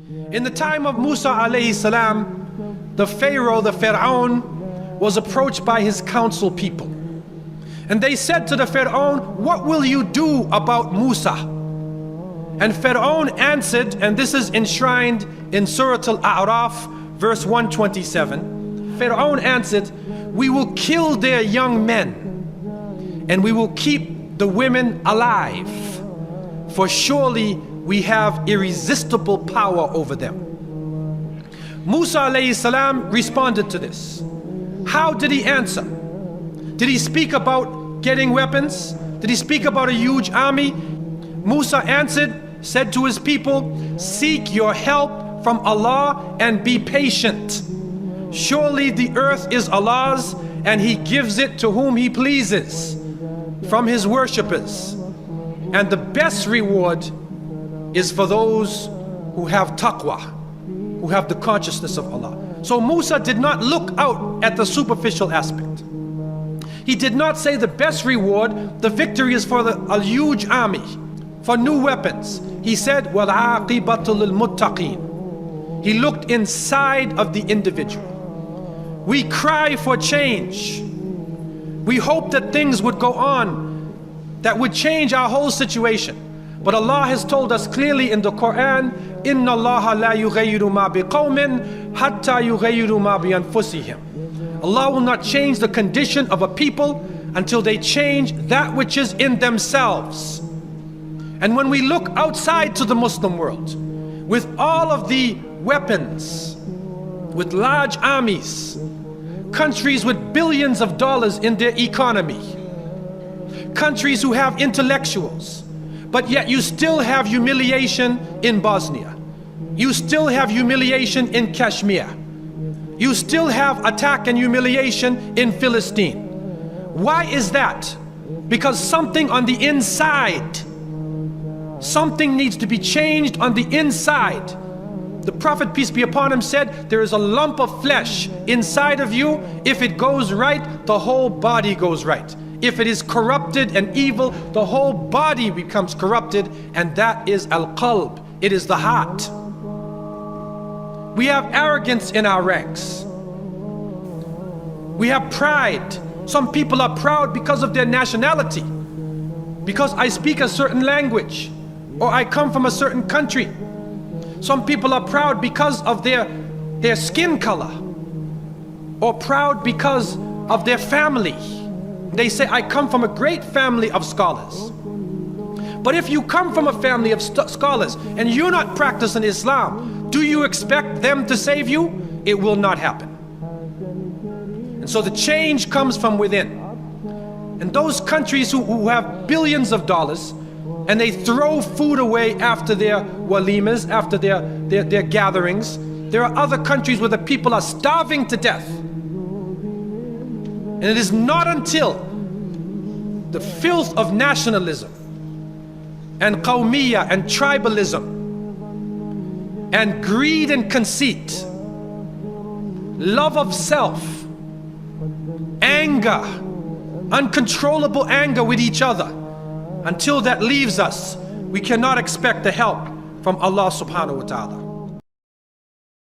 In the time of Musa alayhi salam, the Pharaoh, the Fir'aun, was approached by his council people. And they said to the Fir'aun, "What will you do about Musa?" And Fir'aun answered, and this is enshrined in Surah Al-A'raf, verse 127. Fir'aun answered, "We will kill their young men, and we will keep the women alive, for surely we have irresistible power over them." Musa alayhi salam responded to this. How did he answer? Did he speak about getting weapons? Did he speak about a huge army? Musa answered, said to his people, "Seek your help from Allah and be patient. Surely the earth is Allah's, and He gives it to whom He pleases from His worshippers. And the best reward is for those who have taqwa, who have the consciousness of Allah." So Musa did not look out at the superficial aspect. He did not say the best reward, the victory is for a huge army, for new weapons. He said, وَالْعَاقِبَةُ لِلْمُتَّقِينَ. He looked inside of the individual. We cry for change. We hope that things would go on that would change our whole situation. But Allah has told us clearly in the Quran, إِنَّ اللَّهَ لَا يُغَيِّرُ مَا بِقَوْمٍ حَتَّى يُغَيِّرُ مَا بِأَنفُسِهِمْ. Allah will not change the condition of a people until they change that which is in themselves. And when we look outside to the Muslim world, with all of the weapons, with large armies, countries with billions of dollars in their economy, countries who have intellectuals, but yet you still have humiliation in Bosnia. You still have humiliation in Kashmir. You still have attack and humiliation in Philistine. Why is that? Because something on the inside, something needs to be changed on the inside. The Prophet, peace be upon him, said, there is a lump of flesh inside of you. If it goes right, the whole body goes right. If it is corrupted and evil, the whole body becomes corrupted, and that is al-qalb. It is the heart. We have arrogance in our ranks. We have pride. Some people are proud because of their nationality, because I speak a certain language, or I come from a certain country. Some people are proud because of their skin color, or proud because of their family. They say, I come from a great family of scholars. But if you come from a family of scholars and you're not practicing Islam, do you expect them to save you? It will not happen. And so the change comes from within. And those countries who have billions of dollars, and they throw food away after their walimas, after their gatherings, there are other countries where the people are starving to death. And it is not until the filth of nationalism and qawmiyya and tribalism and greed and conceit, love of self, anger, uncontrollable anger with each other, until that leaves us, we cannot expect the help from Allah subhanahu wa ta'ala.